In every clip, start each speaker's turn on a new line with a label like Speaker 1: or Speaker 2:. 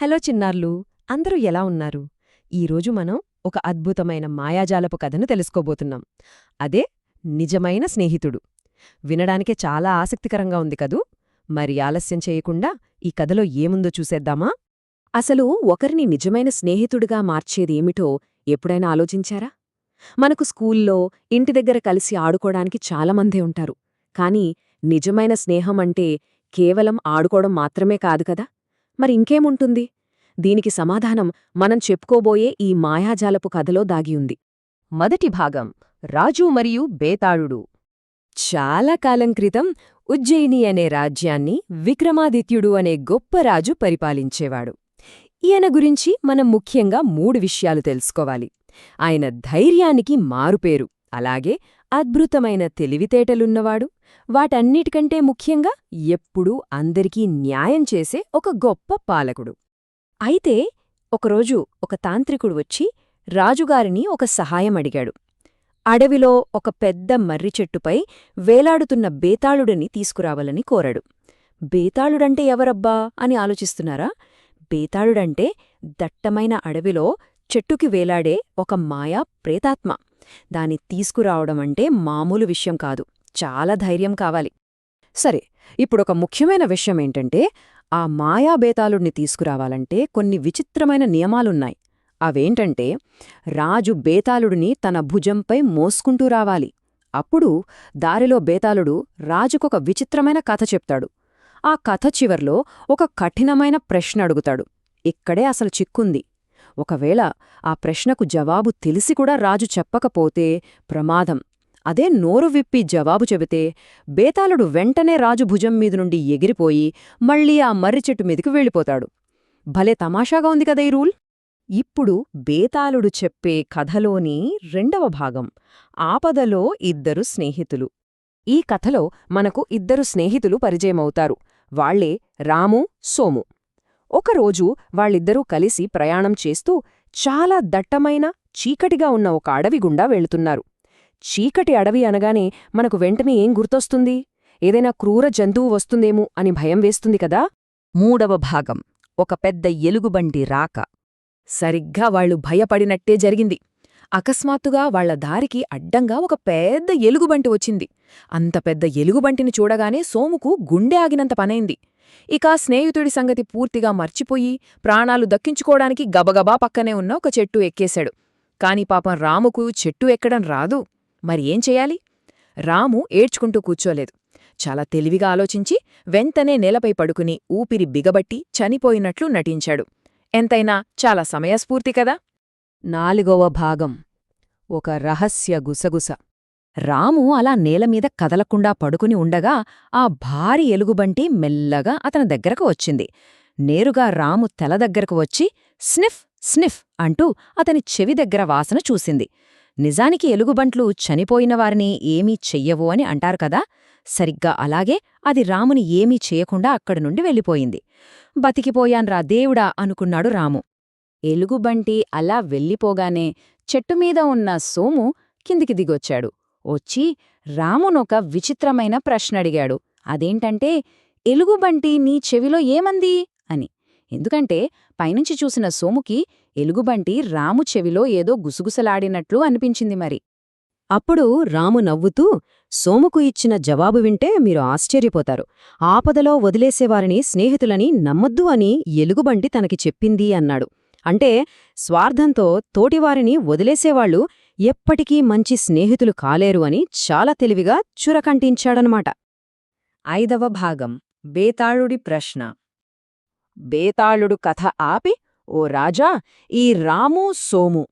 Speaker 1: Hello చిన్నార్లు, అందరూ ఎలా ఉన్నారు? ఈరోజు మనం ఒక అద్భుతమైన మాయాజాలపు కథను తెలుసుకోబోతున్నాం. అదే నిజమైన స్నేహితుడు. వినడానికే చాలా ఆసక్తికరంగా ఉంది కదూ? మరి ఆలస్యం చేయకుండా ఈ కథలో ఏముందో చూసేద్దామా? అసలు ఒకరిని నిజమైన స్నేహితుడిగా మార్చేదేమిటో ఎప్పుడైనా ఆలోచించారా? మనకు స్కూల్లో, ఇంటి దగ్గర కలిసి ఆడుకోవడానికి చాలామందే ఉంటారు. కానీ నిజమైన స్నేహం అంటే కేవలం ఆడుకోవడం మాత్రమే కాదు కదా! మరి ఇంకేముంటుంది? దీనికి సమాధానం మనం చెప్పుకోబోయే ఈ మాయాజాలపు కథలో దాగియుంది. మొదటి భాగం, రాజు మరియు బేతాళుడు. చాలా కాలం క్రితం ఉజ్జయిని అనే రాజ్యాన్ని విక్రమాదిత్యుడు అనే గొప్ప రాజు పరిపాలించేవాడు. ఈయన గురించి మనం ముఖ్యంగా 3 విషయాలు తెలుసుకోవాలి. ఆయన ధైర్యానికి మారుపేరు, అలాగే అద్భుతమైన తెలివితేటలున్నవాడు, వాటన్నిటికంటే ముఖ్యంగా ఎప్పుడూ అందరికీ న్యాయం చేసే ఒక గొప్ప పాలకుడు. అయితే ఒకరోజు ఒక తాంత్రికుడు వచ్చి రాజుగారిని ఒక సహాయం అడిగాడు. అడవిలో ఒక పెద్ద మర్రి చెట్టుపై వేలాడుతున్న బేతాళుడిని తీసుకురావాలని కోరాడు. బేతాళుడంటే ఎవరబ్బా అని ఆలోచిస్తున్నారా? బేతాళుడంటే దట్టమైన అడవిలో చెట్టుకి వేలాడే ఒక మాయా ప్రేతాత్మ. దాన్ని తీసుకురావడమంటే మామూలు విషయం కాదు, చాలా ధైర్యం కావాలి. సరే, ఇప్పుడొక ముఖ్యమైన విషయమేంటంటే, ఆ మాయా బేతాళుడిని తీసుకురావాలంటే కొన్ని విచిత్రమైన నియమాలున్నాయి. అవేంటంటే, రాజు బేతాళుడిని తన భుజంపై మోసుకుంటూ రావాలి. అప్పుడు దారిలో బేతాళుడు రాజుకొక విచిత్రమైన కథ చెప్తాడు. ఆ కథ చివర్లో ఒక కఠినమైన ప్రశ్న అడుగుతాడు. ఇక్కడే అసలు చిక్కుంది. ఒకవేళ ఆ ప్రశ్నకు జవాబు తెలిసి కూడా రాజు చెప్పకపోతే ప్రమాదం. అదే నోరు విప్పి జవాబు చెబితే బేతాళుడు వెంటనే రాజు భుజం మీద నుండి ఎగిరిపోయి మళ్లీ ఆ మర్రిచెట్టు మీదికి వెళ్ళిపోతాడు. భలే తమాషాగా ఉంది కదా ఈ రూల్. ఇప్పుడు బేతాళుడు చెప్పే కథలోని 2వ భాగం, ఆపదలో ఇద్దరు స్నేహితులు. ఈ కథలో మనకు 2 స్నేహితులు పరిచయమవుతారు. వాళ్లే రాము, సోము. ఒకరోజు వాళ్ళిద్దరూ కలిసి ప్రయాణం చేస్తూ చాలా దట్టమైన, చీకటిగా ఉన్న ఒక అడవి గుండా వెళుతున్నారు. చీకటి అడవి అనగానే మనకు వెంటనే ఏం గుర్తొస్తుంది? ఏదైనా క్రూర జంతువు వస్తుందేమో అని భయం వేస్తుంది కదా. 3వ భాగం, ఒక పెద్ద ఎలుగుబంటి రాక. సరిగ్గా వాళ్లు భయపడినట్టే జరిగింది. అకస్మాత్తుగా వాళ్ల దారికి అడ్డంగా ఒక పెద్ద ఎలుగుబంటి వచ్చింది. అంత పెద్ద ఎలుగుబంటిని చూడగానే సోముకు గుండె ఆగినంత పనైంది. ఇక స్నేహితుడి సంగతి పూర్తిగా మర్చిపోయి ప్రాణాలు దక్కించుకోవడానికి గబగబా పక్కనే ఉన్న ఒక చెట్టు ఎక్కేశాడు. కాని పాపం రాముకు చెట్టు ఎక్కడం రాదు. మరి ఏం చెయ్యాలి? రాము ఏడ్చుకుంటూ కూర్చోలేదు. చాలా తెలివిగా ఆలోచించి వెంటనే నేలపై పడుకుని ఊపిరి బిగబట్టి చనిపోయినట్లు నటించాడు. ఎంతైనా చాలా సమయస్ఫూర్తి కదా. 4వ భాగం, ఒక రహస్య గుసగుస. రాము అలా నేలమీద కదలకుండా పడుకుని ఉండగా ఆ భారీ ఎలుగుబంటి మెల్లగా అతని దగ్గరకు వచ్చింది. నేరుగా రాము తల దగ్గరకు వచ్చి స్నిఫ్ స్నిఫ్ అంటూ అతని చెవి దగ్గర వాసన చూసింది. నిజానికి ఎలుగుబంట్లు చనిపోయినవారిని ఏమీ చెయ్యవు అని అంటారు కదా. సరిగ్గా అలాగే అది రాముని ఏమీ చేయకుండా అక్కడి నుండి వెళ్ళిపోయింది. బతికిపోయాన్రా దేవుడా అనుకున్నాడు రాము. ఎలుగుబంటి అలా వెళ్ళిపోగానే చెట్టుమీద ఉన్న సోము కిందికి దిగొచ్చాడు. వచ్చి రామునొక విచిత్రమైన ప్రశ్నడిగాడు. అదేంటంటే, ఎలుగుబంటి నీ చెవిలో ఏమంది అని. ఎందుకంటే పైనుంచి చూసిన సోముకి ఎలుగుబంటి రాము చెవిలో ఏదో గుసగుసలాడినట్లు అనిపించింది మరి. అప్పుడు రాము నవ్వుతూ, సోముకు ఇచ్చిన జవాబు వింటే మీరు ఆశ్చర్యపోతారు. ఆపదలో వదిలేసేవారిని స్నేహితులని నమ్మొద్దు అని ఎలుగుబంటి తనకి చెప్పింది అన్నాడు. అంటే స్వార్థంతో తోటివారిని వదిలేసేవాళ్లు ఎప్పటికీ మంచి స్నేహితులు కాలేరు అని చాలా తెలివిగా చురకంటించాడనమాట. 5వ భాగం, బేతాళుడి ప్రశ్న. బేతాళుడు కథ ఆపి, ఓ రాజా, ఈ రాము, సోము,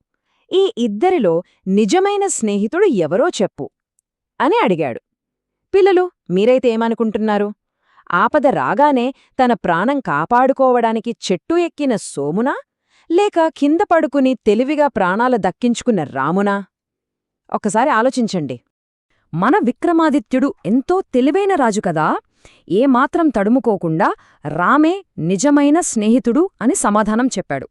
Speaker 1: ఈ ఇద్దరిలో నిజమైన స్నేహితుడు ఎవరో చెప్పు అని అడిగాడు. పిల్లలు, మీరైతే ఏమనుకుంటున్నారు? ఆపద రాగానే తన ప్రాణం కాపాడుకోవడానికి చెట్టు ఎక్కిన సోమునా, లేక కింద పడుకుని తెలివిగా ప్రాణాలు దక్కించుకున్న రామునా? ఒక్కసారి ఆలోచించండి. మన విక్రమాదిత్యుడు ఎంతో తెలివైన రాజు కదా. ఏమాత్రం తడుముకోకుండా రామే నిజమైన స్నేహితుడు అని సమాధానం చెప్పాడు.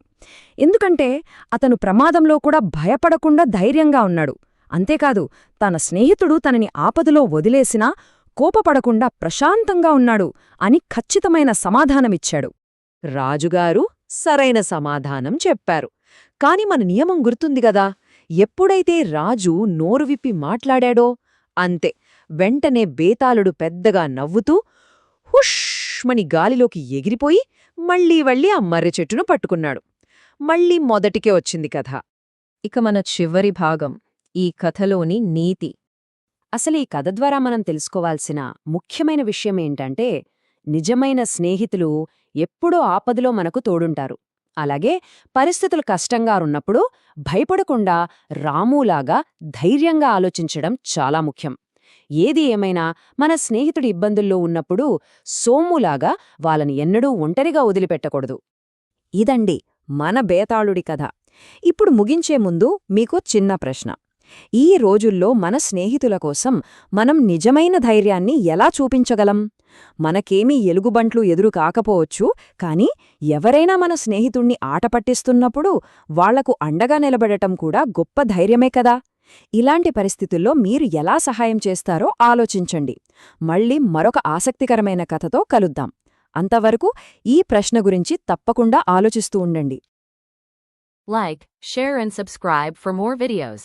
Speaker 1: ఎందుకంటే అతను ప్రమాదంలో కూడా భయపడకుండా ధైర్యంగా ఉన్నాడు. అంతేకాదు, తన స్నేహితుడు తనని ఆపదలో వదిలేసినా కోపపడకుండా ప్రశాంతంగా ఉన్నాడు అని ఖచ్చితమైన సమాధానమిచ్చాడు. రాజుగారు సరైన సమాధానం చెప్పారు. కాని మన నియమం గుర్తుంది గదా, ఎప్పుడైతే రాజు నోరు విప్పి మాట్లాడాడో అంతే, వెంటనే బేతాళుడు పెద్దగా నవ్వుతూ హుష్మని గాలిలోకి ఎగిరిపోయి మళ్ళీ ఆ మర్రి చెట్టును పట్టుకున్నాడు. మళ్ళీ మొదటికే వచ్చింది కథ.
Speaker 2: ఇక మన చివరి భాగం, ఈ కథలోని నీతి.
Speaker 1: అసలు ఈ కథ ద్వారా మనం తెలుసుకోవాల్సిన ముఖ్యమైన విషయమేంటంటే, నిజమైన స్నేహితులు ఎప్పుడో ఆపదలో మనకు తోడుంటారు. అలాగే పరిస్థితులు కష్టంగా ఉన్నప్పుడు భయపడకుండా రాములాగా ధైర్యంగా ఆలోచించడం చాలా ముఖ్యం. ఏది ఏమైనా మన స్నేహితుడి ఇబ్బందుల్లో ఉన్నప్పుడు సోములాగా వాళ్ళని ఎన్నడూ ఒంటరిగా వదిలిపెట్టకూడదు. ఇదండి మన బేతాళుడి కథ. ఇప్పుడు ముగించే ముందు మీకో చిన్న ప్రశ్న. ఈ రోజుల్లో మన స్నేహితుల కోసం మనం నిజమైన ధైర్యాన్ని ఎలా చూపించగలం? మనకేమీ ఎలుగుబంట్లు ఎదురు కాకపోవచ్చు, కానీ ఎవరైనా మన స్నేహితుణ్ణి ఆట పట్టిస్తున్నప్పుడు వాళ్లకు అండగా నిలబడటం కూడా గొప్ప ధైర్యమే కదా. ఇలాంటి పరిస్థితుల్లో మీరు ఎలా సహాయం చేస్తారో ఆలోచించండి. మళ్ళీ మరొక ఆసక్తికరమైన కథతో కలుద్దాం. అంతవరకు ఈ ప్రశ్న గురించి తప్పకుండా ఆలోచిస్తూ ఉండండి.
Speaker 3: Like, share and subscribe for more videos.